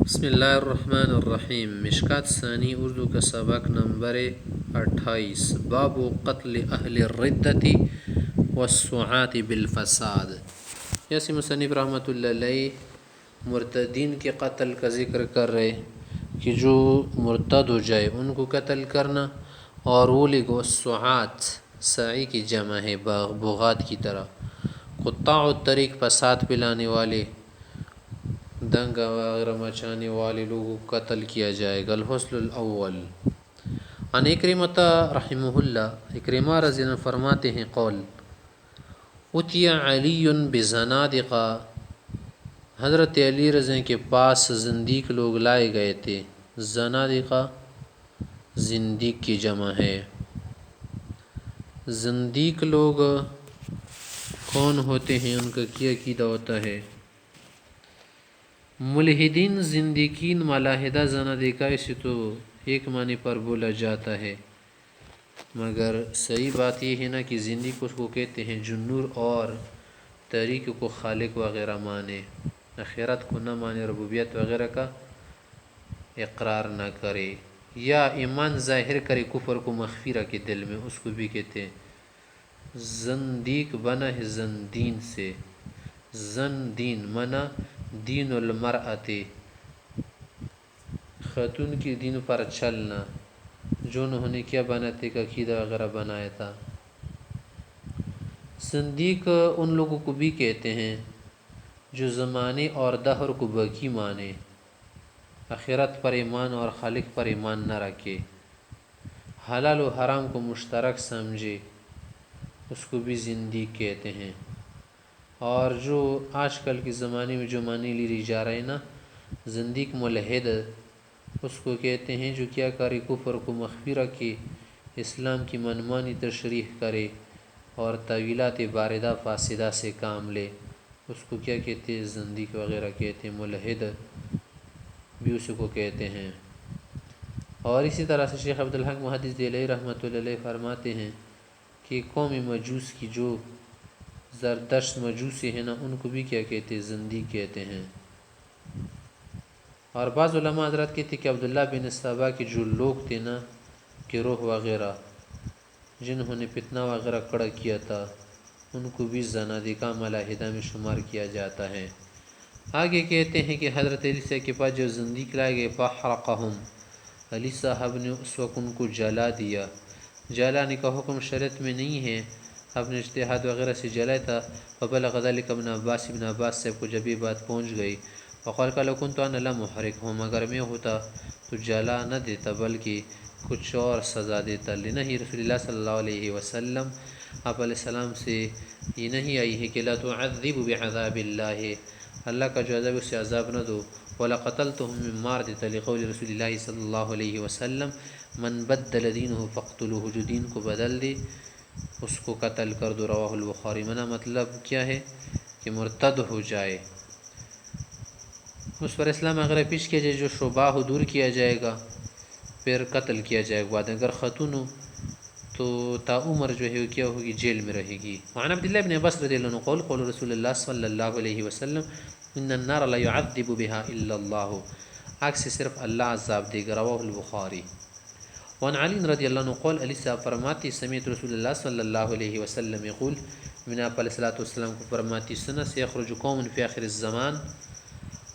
بسم اللہ الرحمن الرحیم۔ مشکات ثانی اردو کا سبق نمبر 28، باب قتل اہل الردت والسعات بالفساد۔ یسی مصنف رحمۃ اللہ علیہ مرتدین کے قتل کا ذکر کر رہے کہ جو مرتد ہو جائے ان کو قتل کرنا، اور وہ لگو السعات سعی کی جمع ہے بغات کی طرح، قطاع الطریق فساد پلانے والے، دنگا وغیرہ مچانے والے لوگوں کو قتل کیا جائے گا۔ الفصل الاول عن اکرمۃ رحمہ اللہ، اکرمہ رضی اللہ عنہ فرماتے ہیں قول اتی علی بزنادقہ، حضرت علی رضی اللہ عنہ کے پاس زندیق لوگ لائے گئے تھے۔ زنادقہ زندیق کی جمع ہے۔ زندیق لوگ کون ہوتے ہیں، ان کا کیا عقیدہ ہوتا ہے؟ ملحدین، زندیقین، ملاحدہ، زنادقہ، اسے تو ایک معنی پر بولا جاتا ہے، مگر صحیح بات یہ ہے نا کہ زندیق اس کو کہتے ہیں جو نور اور طریق کو خالق وغیرہ مانے، آخرت کو نہ مانے، ربوبیت وغیرہ کا اقرار نہ کرے، یا ایمان ظاہر کرے کفر کو مخفی رکھے دل میں، اس کو بھی کہتے ہیں زندیق۔ بنا ہے زندین سے، زندین منا دین المرأۃ، خاتون کی دین پر چلنا، جو انہوں نے کیا بناتے کا عقیدہ وغیرہ بنایا تھا۔ زندیق ان لوگوں کو بھی کہتے ہیں جو زمانے اور دہر کو باقی مانے، آخرت پر ایمان اور خالق پر ایمان نہ رکھے، حلال و حرام کو مشترک سمجھے، اس کو بھی زندیق کہتے ہیں۔ اور جو آج کل کے زمانے میں جو معنی لی جا رہے ہیں نا، زندیق ملحد، اس کو کہتے ہیں جو کیا کرے کفر کو مخفی رکھے، اسلام کی منمانی تشریح کرے اور طویلات باردہ فاسدہ سے کام لے، اس کو کیا کہتے ہیں؟ زندیق وغیرہ کہتے ہیں، ملحد بھی اس کو کہتے ہیں۔ اور اسی طرح سے شیخ عبدالحق محدث دہلوی رحمۃ اللہ علیہ فرماتے ہیں کہ قوم مجوس کی جو زردشت مجوسی ہیں نا، ان کو بھی کیا کہتے ہیں؟ زندیق کہتے ہیں۔ اور بعض علماء حضرات کہتے ہیں کہ عبداللہ بن سبا کے جو لوگ تھے نا، گروہ وغیرہ جنہوں نے فتنہ وغیرہ کھڑا کیا تھا، ان کو بھی زنادقہ ملاحدہ میں شمار کیا جاتا ہے۔ آگے کہتے ہیں کہ حضرت علی صاحب کے پاس جو زندیق لائے گئے، فاحرقہم، علی صاحب نے اس وقت ان کو جلا دیا۔ جلانے کا حکم شریعت میں نہیں ہے، اپنے اجتہاد وغیرہ سے جلایا تھا۔ فبلغ ذلک ابن عباس، ابن عباس صاحب کو جب یہ بات پہنچ گئی، وقال کہ لو کنت انا لمحرقہم، اگر میں ہوتا تو جلا نہ دیتا بلکہ کچھ اور سزا دیتا۔ لنہی رسول اللہ صلی اللہ علیہ وسلم، آپ علیہ السلام سے یہ نہیں آئی ہے کہ لا تعذب بعذاب اللہ، اللہ کا جو عذاب اس سے عذاب نہ دو، وَلَقَتَلْتُهُمْ من مار دیتا، لقول رسول اللہ صلی اللہ علیہ وسلم من بدل دینہ فاقتلوہ، جو دین کو بدل دے اس کو قتل کر دو، رواہ البخاری۔ منع مطلب کیا ہے کہ مرتد ہو جائے، اس پر اسلام اگر پیش کیا جائے، جو شبہ ہو دور کیا جائے گا، پھر قتل کیا جائے گا۔ بعد اگر خاتون ہو تو تا عمر جو ہے کیا ہوگی؟ جیل میں رہے گی۔ وعن عبداللہ بن عباس رضی اللہ عنہ قول قول رسول اللہ صلی اللہ علیہ وسلم ان النار لا يعذب بها الا اللہ، آگ سے صرف اللہ عذاب دے گا، رواہ البخاری۔ وعن علی رضی اللہ عنہ قول، علی صاحب فرماتی سمیت رسول اللہ صلی اللہ علیہ وسلم یقول، میں نے آپ علیہ السلام کو فرماتی سنا، سیخرج قوم فی آخر الزمان،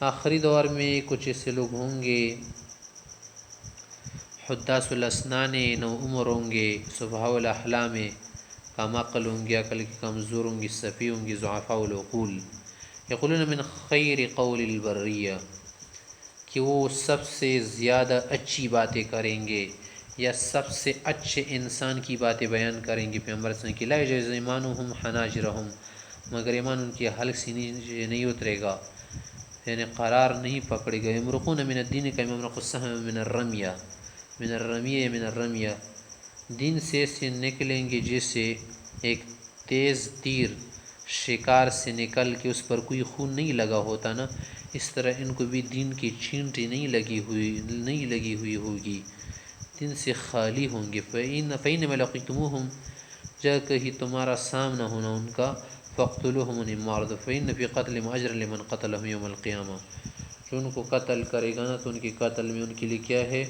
آخری دور میں کچھ ایسے لوگ ہوں گے، حداث الاسنان، نو عمر ہوں گے، صفحاء الاحلام، کم عقل ہوں گے، عقل کی کمزور ہوں گی، صفی ہوں گی، ضعفاء العقول، یقولون من خیر قول البریہ، کہ وہ سب سے زیادہ اچھی باتیں کریں گے یا سب سے اچھے انسان کی باتیں بیان کریں گے پیغمبر صلی اللہ علیہ وسلم کی، لا یجوز ایمانہم حناجرہم، مگر ایمان ان کے حلق سے نہیں اترے گا، یعنی قرار نہیں پکڑے گا۔ یمرقون من الدین کما یمرق السهم من الرمیہ، من الرمیہ، من الرمیہ، دین سے نکلیں گے جیسے ایک تیز تیر شکار سے نکل کے اس پر کوئی خون نہیں لگا ہوتا نا، اس طرح ان کو بھی دین کی چینٹی نہیں لگی ہوئی ہوگی، دین سے خالی ہوں گے۔ فَإِنَّمَا لَقِيتُمُوهُمْ، جب کہیں تمہارا سامنا ہونا ان کا، فَاقْتُلُوهُمْ، انہیں مار دو، فَإِنَّ فِي قَتْلِهِمْ أَجْرًا لِمَنْ قَتَلَهُمْ يَوْمَ الْقِيَامَةِ، جو ان کو قتل کرے گا نا تو ان کے قتل میں ان کے لیے کیا ہے؟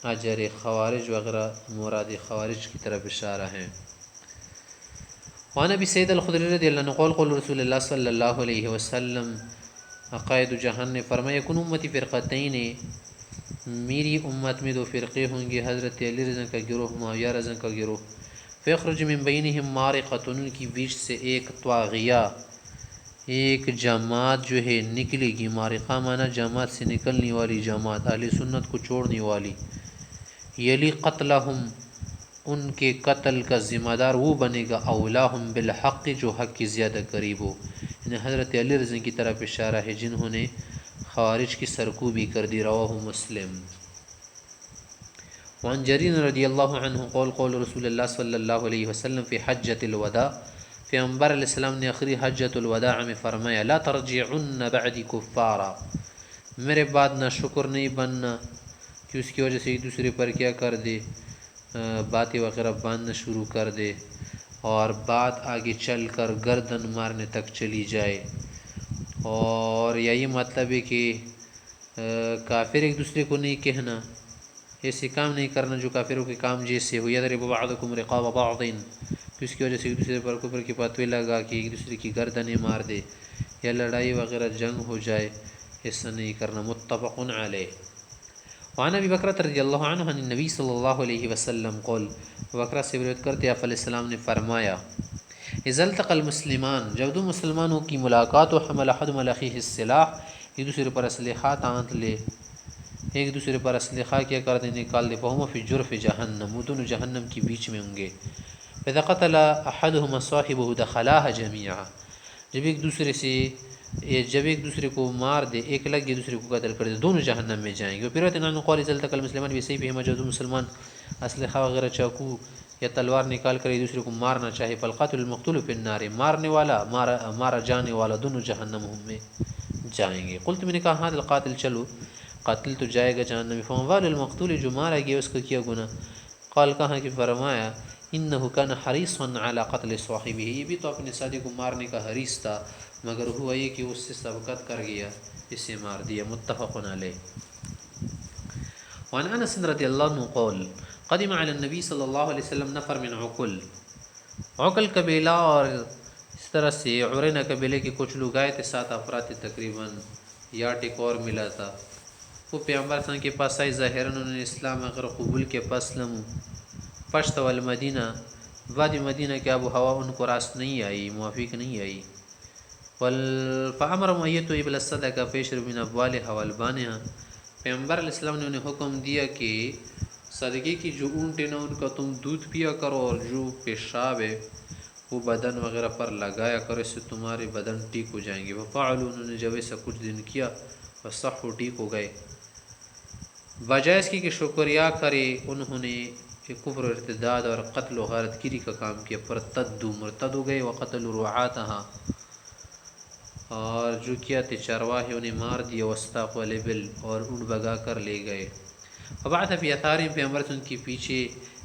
اجر۔ خوارج وغیرہ مراد خوارج کی طرف اشارہ ہے۔ وعن ابی سعید الخدری رضی اللہ عنہ قال قال رسول اللہ صلی اللہ علیہ وسلم عقائد جہان نے فرمایا کن امتی فرقتین، میری امت میں دو فرقے ہوں گے، حضرت علی رضی کا گروہ، معاویہ رضی کا گروہ، فیخرج من بینہم مارقۃ، ان کی بیچ سے ایک طاغیہ، ایک جماعت جو ہے نکلے گی۔ مارقہ مانا جماعت سے نکلنے والی جماعت، اہل سنت کو چھوڑنے والی۔ یلی قتلہم، ان کے قتل کا ذمہ دار وہ بنے گا، اولاہم بالحق، جو حق کی زیادہ قریب ہو، یعنی حضرت علی رضی کی طرف اشارہ ہے جنہوں نے خوارج کی سرکوبی کر دی۔ رواہ مسلم۔ وعن جریر رضی اللہ عنہ قول قول رسول اللہ صلی اللہ علیہ وسلم فی حجۃ الوداع، پیغمبر علیہ السلام نے آخری حجۃ الوداع میں فرمایا لا ترجعن بعدی کفارا، میرے بعد نہ شکر نہیں بننا کہ اس کی وجہ سے ایک دوسرے پر کیا کر دے، باتیں وغیرہ باندھنا شروع کر دے، اور بات آگے چل کر گردن مارنے تک چلی جائے۔ اور یہی مطلب ہے کہ کافر ایک دوسرے کو نہیں کہنا، ایسے کام نہیں کرنا جو کافروں کے کام جیسے ہو۔ یضرب بعضکم رقاب بعض، کہ اس کی وجہ سے ایک دوسرے پر کفر کے پتوے لگا کہ ایک دوسرے کی گردنیں مار دے یا لڑائی وغیرہ جنگ ہو جائے، ایسا نہیں کرنا۔ متفق علیہ۔ وعن ابی بکرۃ رضی اللہ عنہ عن النبی صلی اللہ علیہ وسلم قول، بکرہ سے روایت کرتے آپ علیہ السلام نے فرمایا اذا التقى المسلمان، جب دو مسلمانوں کی ملاقات ہو، حمل احدهما على اخیه السلاح، ایک دوسرے پر اسلحہ تانت لے، ایک دوسرے پر اسلحہ کیا کر دیں، نکال دے، فهما فی جرف جہنم، وہ دونوں جہنم کے بیچ میں ہوں گے۔ فاذا قتل احدهما صاحبه دخلاها جميعا، جب ایک دوسرے کو مار دے، ایک لگ دوسرے کو قتل کر دے، دونوں جہنم میں جائیں گے۔ پھر انہوں قال اذا التقى المسلمان بسيفهما، جب مسلمان اسلحہ وغیرہ چاقو یا تلوار نکال کر ایک دوسرے کو مارنا چاہے، فالقاتل المقتول فی النار، مارنے والا مارا جانے والا دونوں جہنم میں جائیں گے۔ قلت، میں نے کہا ہاں القاتل، چلو قاتل تو جائے گا جہنم میں، فما بال المقتول، جو مارا گیا اس کا کیا گناہ؟ قال، کہا کہ فرمایا انه كان حريصا على قتل صاحبه، یہ بھی تو اپنے ساتھی کو مارنے کا حریص تھا، مگر ہوا یہ کہ اس سے سبقت کر گیا، اسے مار دیا۔ متفق علیہ۔ وعن انس رضی اللہ عنہ قول قدم علی النبی صلی اللہ علیہ وسلم نفر من عقل، عقل قبیلہ اور اس طرح سے عرینہ قبیلے کے کچھ لوگ آئے تھے، 7 افراد تقریباً، یا ایک اور ملا تھا۔ وہ پیغمبر صلی اللہ علیہ وسلم کے پاس آئی، ظاہراً انہوں نے اسلام اگر قبول کے پسلم پشت والمدینہ، وادی مدینہ کے آب و ہوا ان کو راست نہیں آئی، موافق نہیں آئی۔ فامر معیت ابل الصدقہ فیشرب من ابوالها والبانها، پیغمبر علیہ السلام نے انہیں حکم دیا کہ صدقے کی جو اونٹ ہے نا ان کا تم دودھ پیا کرو، اور جو پیشاب ہے وہ بدن وغیرہ پر لگایا کرو، اس سے تمہارے بدن ٹھیک ہو جائیں گے۔ وفعلوا، انہوں نے جب ایسا کچھ دن کیا، وصحوا، ٹھیک ہو گئے۔ بجائے اس کی کہ شکریہ کرے، انہوں نے کفر و ارتداد اور قتل و غارت گیری کا کام کیا، مرتد ہو گئے۔ وقتلوا رعاتها، اور جو کیا تھے چرواہے انہیں مار دیا، واستاقوا الابل، اور اونٹ بگا کر لے گئے۔ وبعث فی اثارہم، پیغمبر ان کے پیچھے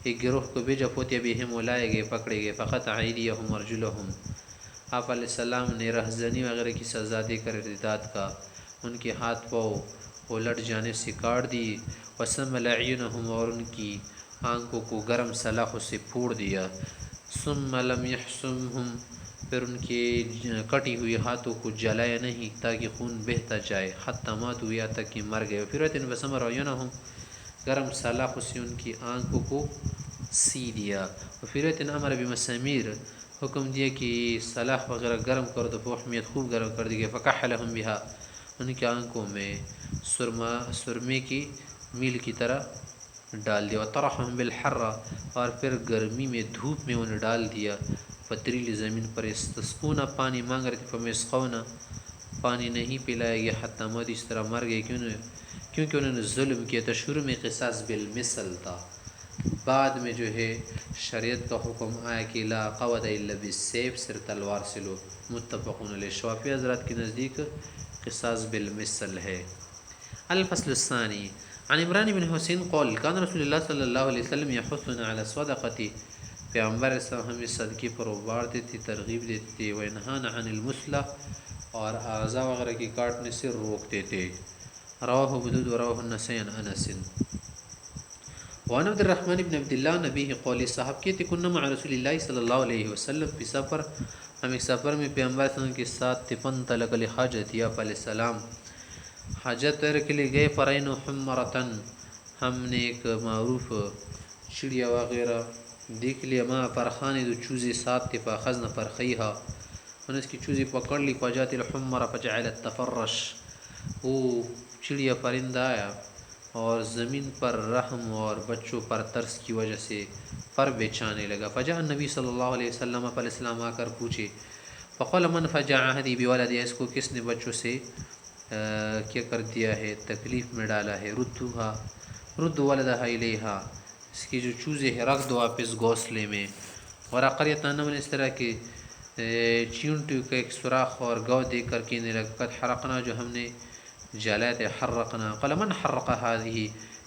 ایک گروہ کو بھیجا، فوتی بہم، وہ لائے گئے، پکڑے گئے، فقطع ایدیہم ارجلہم، آپ علیہ السلام نے رہزنی وغیرہ کی سزا دے کر ارتداد کا ان کے ہاتھ پاؤں الٹ جانے سے کاٹ دی، وسمل اعینہم، اور ان کی آنکھوں کو گرم سلاخوں سے پھوڑ دیا، ثم لم یحسمہم، پھر ان کے کٹی ہوئی ہاتھوں کو جلایا نہیں تاکہ خون بہتا جائے، حتی ماتوا، یہاں تک کہ مر گئے۔ پھر وسمر اعینہم، گرم سلاخوں سے ان کی آنکھوں کو سی دیا۔ پھر امر بمسامیر، حکم دیا کہ سلاخ وغیرہ گرم کر دو، فحمیت، خوب گرم کر دی گئی، فکحلہم بہا، ان کی آنکھوں میں سرمے کی میل کی طرح ڈال دیا، وطرحہم بالحرہ، اور پھر گرمی میں دھوپ میں انہیں ڈال دیا، پتریلی زمین پر، یستسقون، پانی مانگ رہے تھے، فمیسقون، پانی نہیں پلایا گیا، حتی مات، اس طرح مر گئے کیونکہ انہوں نے ظلم کیا تھا۔ شروع میں قصاص بالمثل تھا، بعد میں جو ہے شریعت کا حکم آیا کہ لا قوت الا بالسیف، صرف تلوار سے لو۔ متفقون علیہ۔ شافعی حضرات کے نزدیک قصاص بالمثل ہے۔ الفصل الثانی، عن عمران بن حسین قول کان رسول اللہ صلی اللہ علیہ وسلم یحثنا علی الصدقۃ، پیغمبر اسلام ہمیں صدقے پر ابھارتے تھے، ترغیب دیتے تھے، وینہانا عن المثلۃ، اور اعضاء وغیرہ کی کاٹنے سے روکتے تھے۔ رواہ ابو و رواہ النسائی عن انس۔ وعن عبد الرحمن بن عبد اللہ نبی قولی صاحب کے تھے کننا مع رسول اللہ صلی اللہ علیہ وسلم فی سفر، ہم ایک سفر میں پیغمبر صلی اللہ علیہ وسلم کے ساتھ تفن طلق الحاجت یا علیہ السلام حاجت کے لیے گئے، فرین حمرتن، ہم نے ایک معروف چڑیا وغیرہ دیکھ لیا، ماں فرخان دو چوزے ساتھ تھے، فاخذنا فرخیہا، انہوں نے اس کی چوزی پکڑ لی، فجات الحمر فجعلت تفرش، وہ چڑیا پرندہ آیا اور زمین پر رحم اور بچوں پر ترس کی وجہ سے پر بچھانے لگا۔ فجاء النبی صلی اللہ علیہ وسلم، علیہ السلام آ کر پوچھے، فقال من فجع هذه بولدها، اس کو کس نے بچوں سے کیا کر دیا ہے، تکلیف میں ڈالا ہے، رد ولدها الیہا، اس کی جو چوزے ہیں رکھ دو واپس گھونسلے میں، اور قریۃ نمل، اس طرح کے چیونٹیوں کا ایک سوراخ اور گو دے کر کہنے لگا، قد حرقنا، جو ہم نے جلایا تھے، حرقنا، قال من حرق هذه،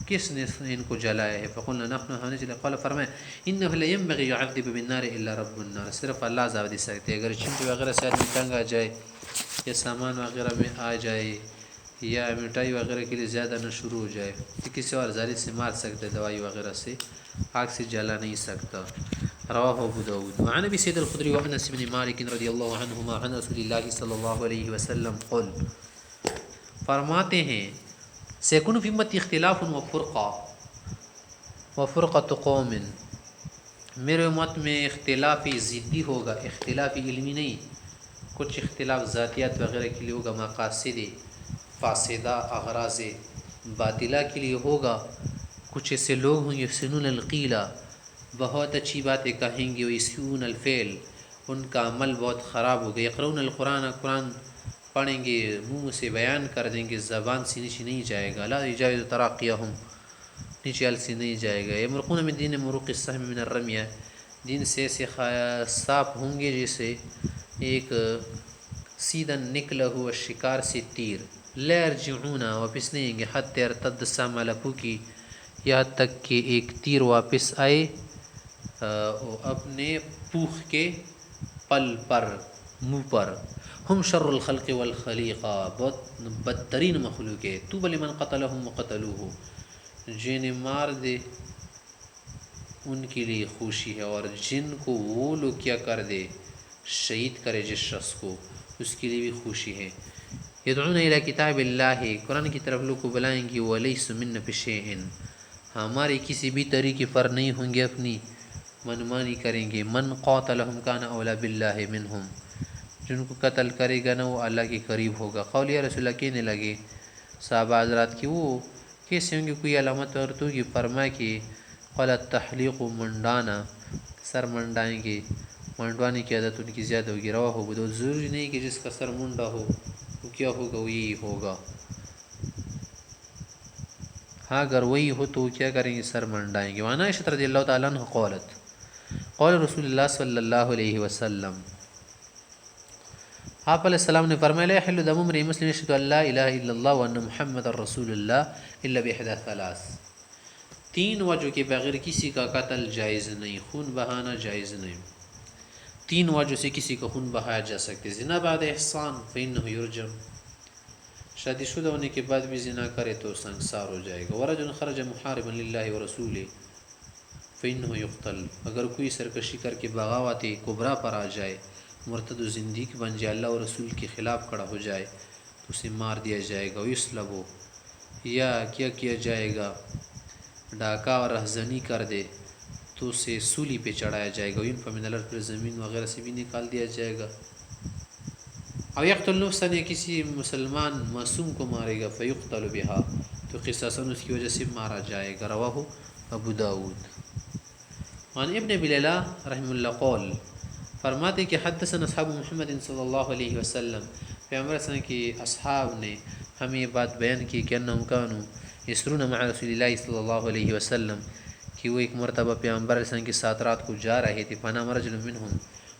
کس نے ان کو جلایا ہے، فقلنا نحن، ہم نے جلایا، قال فرمایا انه لا ينبغي يعذب بالنار الا رب النار، صرف اللہ عذاب دے سکتے ہیں، اگر چیونٹی وغیرہ سے آدمی تنگ آ جائے یا سامان وغیرہ میں آ جائے یا مٹائی وغیرہ کے لیے زیادہ نہ شروع ہو جائے تو کسی اور ذریعے سے مار سکتا ہے، دوائی وغیرہ سے، آگ سے جلا نہیں سکتا۔ رواہ ابو داود۔ وعن ابی سعید الخدری وانس بن مالک رضی اللہ عنہما عن رسول اللہ صلی اللہ علیہ وسلم قل، فرماتے ہیں سیکون فی امتی اختلاف و فرقۃ قوم، میرے امت میں اختلافی ضدی ہوگا، اختلافی علمی نہیں، کچھ اختلاف ذاتیات وغیرہ کے لیے ہوگا، مقاصد فاسدہ، اغراض باطلہ کے لیے ہوگا، کچھ ایسے لوگ ہوں گے یحسنون القیلہ، بہت اچھی باتیں کہیں گے، ویسیون الفعل، ان کا عمل بہت خراب ہوگا، یقرؤون القرآن، قرآن پڑھیں گے، منہ سے بیان کر دیں گے، زبان سے نیچے نہیں جائے گا، لا یجاوز تراقیہم، نیچے ال سے نہیں جائے گا، یمرقون من دین مروق السهم من الرمیہ، دین سے ایسے صاف ہوں گے جیسے ایک سیدھا نکلا ہوا شکار سے تیر، لا یرجعون، واپس نہیں آئیں گے، حتی ارتد السهم علی فوکی، یہاں تک کہ ایک تیر واپس آئے اپنے پوخ کے پل پر، منہ پر، ہم شر الخلق والخلیقہ، بہت بدترین مخلوق ہے، طوبی لمن قتلہم وقتلوہ، جنہیں مار دے ان کے لیے خوشی ہے، اور جن کو وہ لوگ کیا کر دے، شہید کرے جس شخص کو، اس کے لیے بھی خوشی ہے۔ یدعون الی کتاب اللہ، قرآن کی طرف لوگ کو بلائیں گے، ولیس من بشیء، ہمارے کسی بھی طریقے پر نہیں ہوں گے، اپنی منمانی کریں گے، من قاتلہم کان اولی باللہ منہم، جن کو قتل کرے گا نا وہ اللہ کے قریب ہوگا۔ قول یا رسول اللہ، کہنے لگے صحابہ حضرات کی وہ کیسے ہوں گے، کوئی علامت اور تو کی، فرمائے کہ قال التحلیق، منڈانا، سر منڈائیں گے، منڈوانے کی عادت ان کی زیادہ ہوگی۔ رواہ ابو داؤد۔ ضروری نہیں کہ جس کا سر منڈا ہو وہ کیا ہوگا، وہ یہی ہوگا، ہاں اگر وہی ہو تو وہ کیا کریں گے، سر منڈائیں گے۔ وعن عائشہ رضی اللہ تعالیٰ عنہ قالت، قول رسول اللہ صلی اللہ علیہ وسلم، آپ علیہ السلام نے فرمایا، لا یحل دم امرئ مسلم یشهد ان لا الہ الا اللہ وان محمد رسول اللہ الا باحدى ثلاث، تین وجہ کے بغیر کسی کا قتل جائز نہیں، خون بہانا جائز نہیں، تین وجہ سے کسی کا خون بہایا جا سکتے، زنا بعد احصان فانه یرجم، شادی شدہ ہونے کے بعد بھی زنا کرے تو سنگسار ہو جائے گا، ورجل خرج محاربا للہ ورسولہ فانه یقتل، اگر کوئی سرکشی کر کے بغاوت کبریٰ پر آ جائے، مرتد و زندیق بن جائے، اللہ و رسول کے خلاف کھڑا ہو جائے تو اسے مار دیا جائے گا، یسلب، یا کیا جائے گا، ڈاکہ اور رہزنی کر دے تو اسے سولی پہ چڑھایا جائے گا، ینفی من الارض، پھر زمین وغیرہ سے بھی نکال دیا جائے گا، او یقتل نفسا، یا کسی مسلمان معصوم کو مارے گا، فیقتل بہا، تو قصاصاً اس کی وجہ سے مارا جائے گا۔ رواہ ابو داود۔ وعن ابن ابی لیلہ رحمہ اللہ قول، فرماتے کہ حدثنا اصحاب محمد صلی اللہ علیہ وسلم، پیغمبر صلی اللہ علیہ وسلم کی اصحاب نے ہمیں یہ بات بیان کی کہ انہم کانوا یسرون مع رسول اللہ صلی اللہ علیہ وسلم، کہ وہ ایک مرتبہ پیغمبر علیہ السلام کے ساتھ رات کو جا رہے تھے، فنام رجل منہم،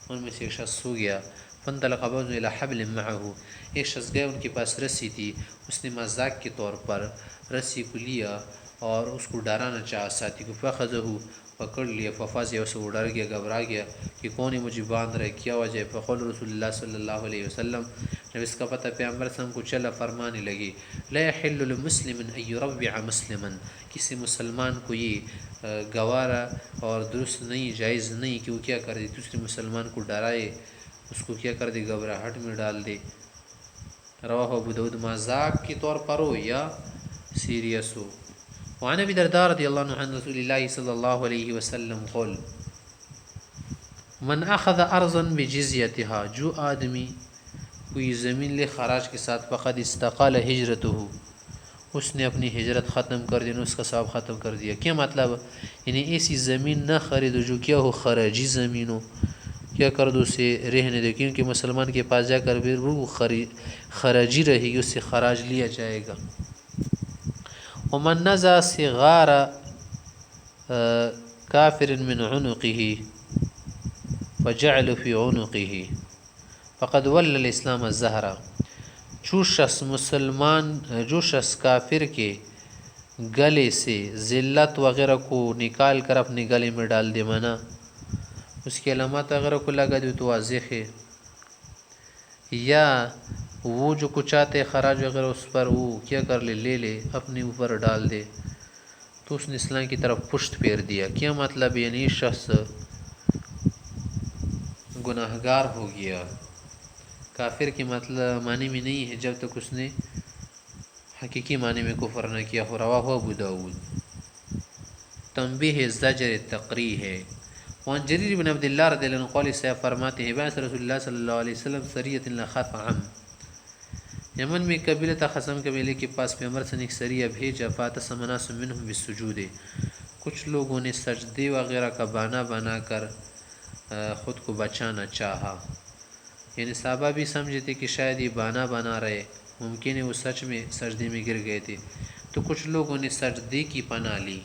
ان میں سے ایک شخص سو گیا، فانطلق بعض الی حبل معه، ایک شخص گیا ان کے پاس رسی تھی، اس نے مذاق کے طور پر رسی کو لیا اور اس کو ڈرانا چاہا ساتھی کو، فاخذہ، پکڑ لیا، ففزع، اسے وہ ڈر گیا، گھبرا گیا کہ کون ہے مجھے باندھ رہا ہے، کیا وجہ ہے، فقال رسول اللہ صلی اللہ علیہ وسلم، جب اس کا پتہ پیغمبر صلی اللہ علیہ وسلم کو چلا فرمانے لگی لا يحل لمسلم ان يربع مسلما، کسی مسلمان کو یہ گوارا اور درست نہیں، جائز نہیں کہ وہ کیا کر دے دوسرے مسلمان کو ڈرائے، اس کو کیا کر دے گھبراہٹ میں ڈال دے۔ رواہ ابو داؤد، مذاق کے طور پر ہو یا سیریس ہو۔ وعن ابی درداء رضی اللہ عنہ عن رسول اللہ صلی اللہ علیہ وسلم قال من اخذ ارضا بجزیتها، جو آدمی کوئی زمین لے خراج کے ساتھ، فقد استقال ہجرتہ، اس نے اپنی ہجرت ختم کر دی، اس کا ثواب ختم کر دیا۔ کیا مطلب؟ یعنی ایسی زمین نہ خریدو جو کیا ہو خراجی زمین ہو، کیا کر دو اسے رہنے دو، کیونکہ مسلمان کے پاس جا کر بھی وہ خراجی رہے گی، اس سے خراج لیا جائے گا۔ ومن نزع صغار کافر من عنقه فجعل فی عنقه فقد ول الاسلام الزہرا، جو شخص کافر کے گلے سے ذلت وغیرہ کو نکال کر اپنے گلے میں ڈال دے، منع اس کی علامات وغیرہ کو لگا دے تو واضح ہے، یا وہ جو کچاتے خراج وغیرہ اس پر وہ کیا کر لے لے اپنے اوپر ڈال دے، تو اس نے اسلام کی طرف پشت پھیر دیا۔ کیا مطلب؟ یعنی شخص گناہگار ہو گیا، کافر کے مطلب معنی میں نہیں ہے جب تک اس نے حقیقی معنی میں کفر نہ کیا ہو۔ رواہ ابو داؤد۔ تنبیہ زجر تقریح ہے۔ وعن جریر بن عبداللہ رضی اللہ عنہ قال صاحب فرماتے ہیں بعث رسول اللہ صلی اللہ علیہ وسلم سریۃ لخاف عم، یمن میں قبیلہ تھا خصم قبیلے کے پاس پیغمبر سے ایک سریہ بھیجا، فاتسم ناس منہم بالسجود، کچھ لوگوں نے سجدے وغیرہ کا بہانہ بنا کر خود کو بچانا چاہا، یعنی صحابہ بھی سمجھے تھے کہ شاید یہ بہانہ بنا رہے، ممکن ہے وہ سچ میں سجدے میں گر گئے تھے، تو کچھ لوگوں نے سجدے کی پناہ لی،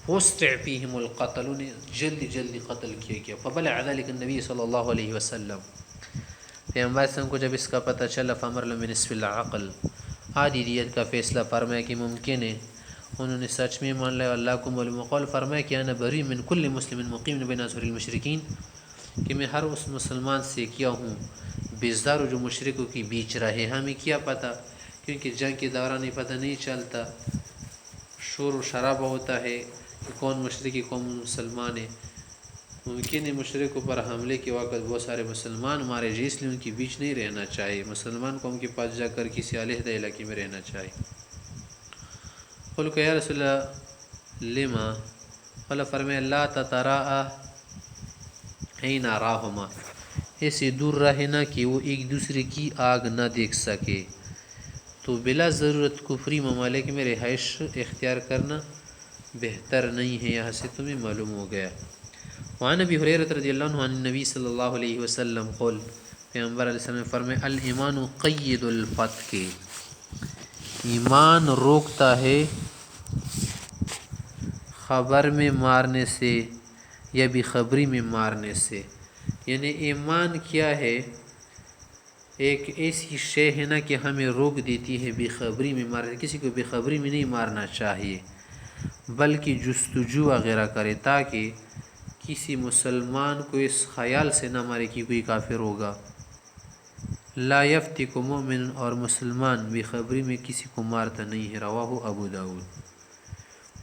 وسع فیہم القتل، انہیں جلدی جلدی قتل کیا گیا، فبلغ ذلک النبی صلی اللہ علیہ وسلم، پیغمبر صلی اللہ علیہ وسلم کو جب اس کا پتہ چلا، فامر لهم بنصف العقل، آدھی دیت کا فیصلہ فرمایا کہ ممکن ہے انہوں نے سچ میں مان لیا، اللہ کو معلوم، قول فرمایا کہ انا بری من کل مسلم مقیم بین اظہر المشرکین، کہ میں ہر اس مسلمان سے کیا ہوں بیزار جو مشرکوں کی بیچ رہے۔ ہمیں کیا پتہ، کیونکہ جنگ کے دوران ہی پتہ نہیں چلتا، شور و شرابہ ہوتا ہے کہ کون مشرکی کون مسلمان ہے، ممکن ہے مشرکوں پر حملے کے وقت بہت سارے مسلمان مارے جائیں، اس لیے ان کے بیچ نہیں رہنا چاہیے، مسلمان قوم کے پاس جا کر کسی علیحدہ علاقے میں رہنا چاہیے۔ قل کہ یا رسول اللہ لما، قال فرمایا لا تتراء حین اراہما، ایسے دور رہے نا کہ وہ ایک دوسرے کی آگ نہ دیکھ سکے، تو بلا ضرورت کفری ممالک میں رہائش اختیار کرنا بہتر نہیں ہے، یہاں سے تمہیں معلوم ہو گیا۔ وعن ابی ہریرہ رضی اللہ عنہ عن النبی صلی اللہ علیہ وسلم قال، پیغمبر علیہ السلام نے فرمایا الایمان قید الفتک، ایمان روکتا ہے خبر میں مارنے سے یا بھی خبری میں مارنے سے، یعنی ایمان کیا ہے، ایک ایسی شے ہے نا کہ ہمیں روک دیتی ہے بے خبری میں مارنے، کسی کو بے خبری میں نہیں مارنا چاہیے بلکہ جستجو وغیرہ کرے، تاکہ کسی مسلمان کو اس خیال سے نہ مارے کہ کوئی کافر ہوگا۔ لا یفتک مؤمن، اور مسلمان بے خبری میں کسی کو مارتا نہیں ہے۔ رواہ ابو داؤد۔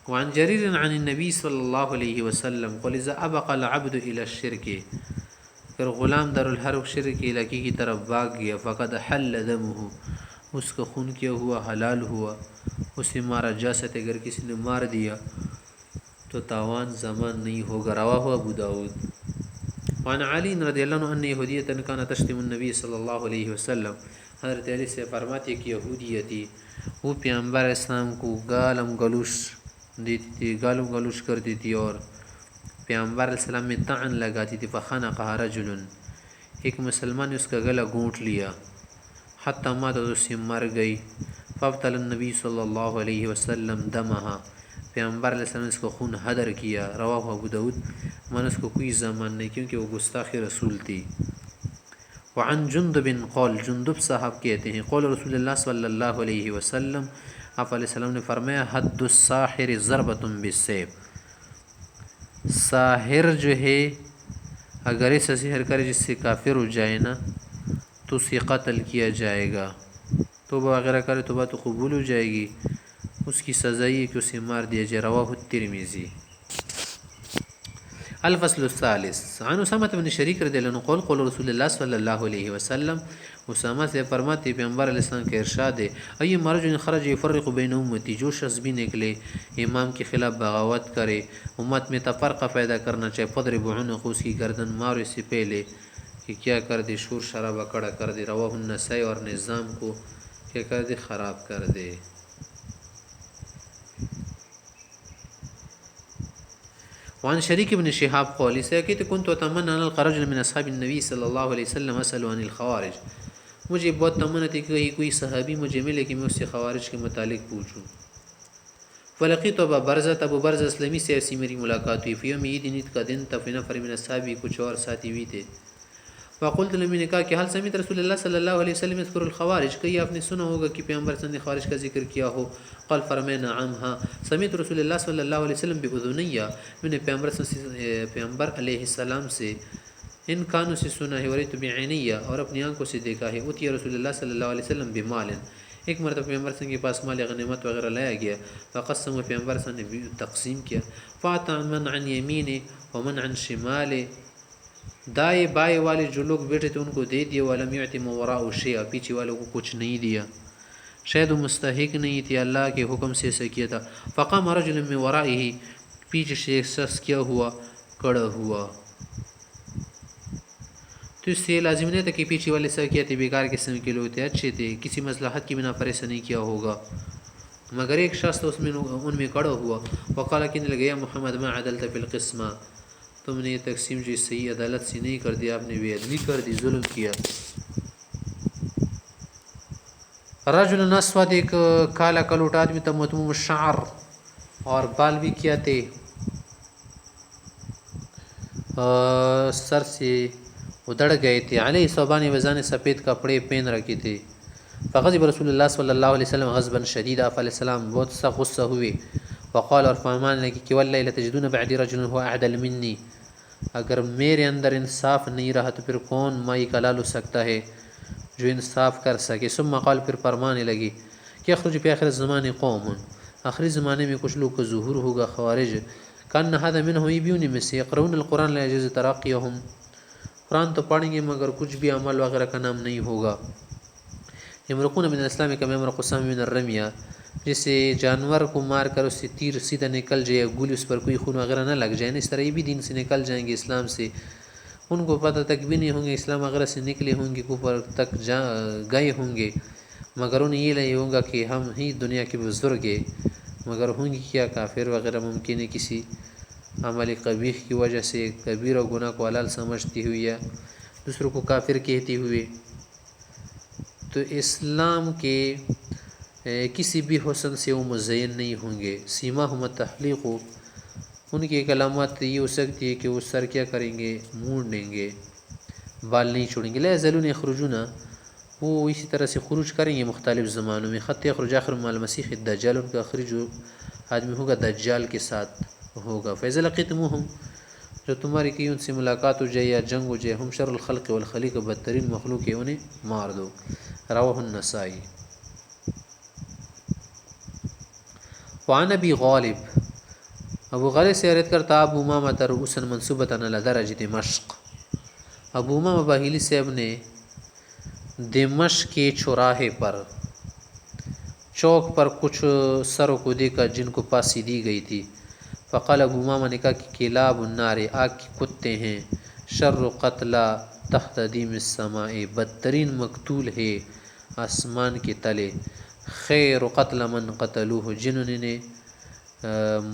وعن جریر عن النبی صلی اللہ علیہ وسلم قال اذا ابق العبد الى الشرک، اگر غلام در الحرب شرک کے علاقے کی طرف بھاگ گیا، فقد حل دمہ، اس کا خون کیا ہوا حلال ہوا، اسے مارا جا سکتے، اگر کسی نے مار دیا تو تاوان زمان نہیں ہوگا۔ رواہ ابو داؤد۔ وعن علی رضی اللہ عنہ ان یہودیۃ کانت تشتم النبی صلی اللہ علیہ وسلم، حضرت علی سے فرماتے کہ یہودیہ تھی، وہ پیغمبر اسلام کو گالم گلوش دیتی تھی، گالم گلوش کرتی تھی اور پیغمبر علیہ السلام میں طعن لگاتی تھی۔ فخنقها رجل، ایک مسلمان نے اس کا گلا گھونٹ لیا، حتی مات، اس سے مر گئی۔ فابطل النبی صلی اللہ علیہ وسلم دمہا، پیغمبر علیہ السلام نے اس کو خون حدر کیا۔ رواہ ابو داؤد، من اس کو کوئی زمان نہیں کیونکہ وہ گستاخ رسول تھی۔ وعن جندب قال، جندب صاحب کہتے ہیں قول رسول اللہ صلی اللہ علیہ وسلم، آپ علیہ السلام نے فرمایا حد الساحر ضربۃ بالسیف، ساحر جو ہے اگر ایسا سحر کرے جس سے کافر ہو جائے نا تو اسے قتل کیا جائے گا، توبہ وغیرہ کرے توبہ تو قبول ہو جائے گی، اس کی سزا یہ کہ اسے مار دیا جائے۔ رواہ الترمذی۔ الفصل الثالث عن اسامہ بن شریک رضی اللہ عنہ قول قول رسول اللہ صلی اللہ علیہ وسلم، اسامہ سے فرماتے پیغمبر علیہ السلام کا ارشاد ہے، ایما رجل خرج یفرق بین امتی، جو شخص بھی نکلے امام کے خلاف بغاوت کرے، امت میں تفرقہ پیدا کرنا چاہے، فضرب عنقہ، اس کی گردن مارو اس سے پہلے کہ کیا کر دے، شور شرابہ کڑا کر دے، رواہ النسائی، اور نظام کو کیا کر دے، خراب کر دے۔ وعن شریک بن شہاب قول اسے کہ كنت اتمنى ان القى رجلا من اصحاب النبی صلی اللہ علیہ وسلم اسأل عن الخوارج، مجھے بہت تمنا تھی کہ کوئی صحابی مجھے ملے کہ میں اس سے خوارج کے متعلق پوچھوں۔ فلقیت ابا برزہ، ابو برزہ اسلمی سے ایسی میری ملاقات ہوئی، فی یوم عید، عید کا دن تھا، فی نفر من اصحابی، کچھ اور ساتھی بھی تھے، فقلت لهم، نے کہا کہ حل سمعت رسول اللہ صلی اللہ علیہ وسلم یذکر الخوارج، کہ آپ نے سنا ہوگا کہ پیغمبر صلی اللہ علیہ وسلم نے خوارج کا ذکر کیا ہو؟ قال فرمایا نعم ہاں، سمعت رسول اللہ صلی اللہ علیہ وسلم باذنیہ، میں نے پیغمبر علیہ السلام سے ان کانوں سے سنا ہے، ورأیت بعینیہ، اور اپنی آنکھوں سے دیکھا ہے، اتی رسول اللہ صلی اللہ علیہ وسلم بمال، ایک مرتبہ پیغمبر صلی اللہ علیہ وسلم کے پاس مال غنیمت وغیرہ لایا گیا، فقسم، پیغمبر صلی اللہ علیہ وسلم نے تقسیم کیا، فاعطى من عن یمینہ ومن عن شمالہ، دائیں بائیں والے جو لوگ بیٹھے تھے ان کو دے دیا، ولم یعط ما وراء شیئا، پیچھے والوں کو کچھ نہیں دیا، شاید وہ مستحق نہیں تھے، اللہ کے حکم سے ایسا کیا تھا۔ فقام رجل من ورائہ، پیچھے سے ایک شخص کیا ہوا، کڑا ہوا، تو اس سے لازم نہیں تھا کہ پیچھے والے سب کیا تھے، بیکار قسم کے لوگ تھے، اچھے تھے، کسی مصلحت کی بنا پر ایسا نہیں کیا ہوگا، مگر ایک شخص تو ان میں کڑا ہوا، وقال، کہنے لگا، یا محمد ما عدلت فی القسمہ، تم نے یہ تقسیم جو صحیح عدالت سے نہیں کر دیا، آپ نے بے عدلی کر دی، ظلم کیا۔ رجل اسود، ایک کالا کلوٹ آدمی تھا، متموم الشعر، اور بال بھی کیا تھے، سر سے ادڑ گئے تھے، علیہ صوبان وزان، سفید کپڑے پہن رکھے تھے، فغضب رسول اللہ صلی اللہ علیہ وسلم غضبا شدیدا، آپ علیہ السلام بہت سا غصہ ہوئے، وقال، اور فرمان لگی کہ واللہ لتجدون بعدی رجل هو اعدل منی، اگر میرے اندر انصاف نہیں رہا تو پھر کون مائی کا لال ہو سکتا ہے جو انصاف کر سکے۔ ثم قال، پھر فرمانے لگی کہ اخرج فی آخر الزمان قوم، آخری زمانے میں کچھ لوگ کا ظہور ہوگا، خوارج، کان هذا منهم، یہ بھی انہیں میں سے، یقرؤون القرآن لا یجوز تراقیهم، قرآن تو پڑھیں گے مگر کچھ بھی عمل وغیرہ کا نام نہیں ہوگا، یمرقون من الاسلام کما یمرق السهم من الرمیہ، جسے جانور کو مار کر اس سے تیر سیدھا نکل جائے، گولی اس پر کوئی خون وغیرہ نہ لگ جائے، اس طرح یہ بھی دین سے نکل جائیں گے، اسلام سے ان کو پتہ تک بھی نہیں ہوں گے، اسلام وغیرہ سے نکلے ہوں گے، کفر تک گئے ہوں گے، مگر انہیں یہ نہیں ہوگا کہ ہم ہی دنیا کے بزرگ ہیں، مگر ہوں گے کیا کافر وغیرہ، ممکن ہے کسی عمل قبیح کی وجہ سے کبیرہ گناہ کو حلال سمجھتی ہوئی یا دوسروں کو کافر کہتی ہوئے۔ تو اسلام کے کسی بھی حسن سے وہ مزین نہیں ہوں گے، سیماہم التحلیق، ان کی ایک علامت یہ ہو سکتی ہے کہ وہ سر کیا کریں گے، موڑ لیں گے، بال نہیں چھوڑیں گے، لا یزالون یخرجون، وہ اسی طرح سے خروج کریں گے مختلف زمانوں میں، خط یخرج آخر مع المسیح الدجال، ان کا آخری جو آدمی ہوگا دجال کے ساتھ ہوگا، فاذا لقیتموہم، جو تمہاری کی ان سے ملاقات ہو جائے یا جنگ ہو جائے، ہم شر الخلق والخلیق، بدترین مخلوق ہے، انہیں مار دو، رواہ النسائی۔ وعن ابی غالب، ابو غالب سے روایت کرتا، ابو امامہ رؤوسا منصوبۃ علی درج دمشق، ابو امامہ باہلی صاحب نے دمشق کے چوراہے پر، چوک پر کچھ سروں کو دیکھا جن کو پھانسی دی گئی تھی، فقال، ابو امامہ نے کہا کہ کلاب النار، آگ کے کتے ہیں، شر قتلا تحت دیم السماء، بدترین مقتول ہے آسمان کے تلے، خیر قتل من قتلوہ، جنہوں نے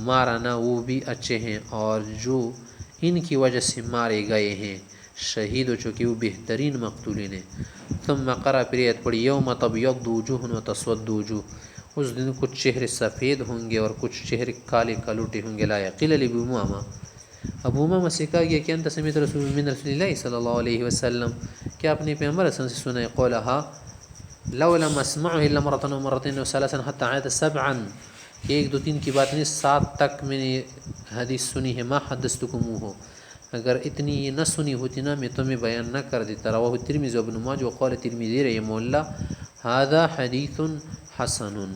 مارا نہ وہ بھی اچھے ہیں، اور جو ان کی وجہ سے مارے گئے ہیں شہید ہو چکے وہ بہترین مقتولین ہیں۔ ثم قرأ، پھر آیت پڑھی، یوم تبیض وجوہ وتسود وجوہ، اس دن کچھ چہرے سفید ہوں گے اور کچھ چہرے کالے کالوٹے ہوں گے، لا قیل لابو امامہ، ابو امامہ سے کہا گیا کہ انت سمعت رسول من رسول اللہ صلی اللہ علیہ وسلم، کیا آپ نے پیغمبر صلی اللہ علیہ وسلم سے سنا ہے، قولہا لو لم اسمعه الا مرة ومرتين وثلاثا حتى عاد سبعا، کہ ایک دو تین کی بات نہیں، 7 تک میں نے حدیث سنی ہے، ما حدثتکموہ، اگر اتنی یہ نہ سنی ہوتی نا میں تمہیں بیان نہ کر دیتا. رواہ ترمذی و ابن ماجہ وقال ترمذی رحمہ اللہ هذا حدیث حسن.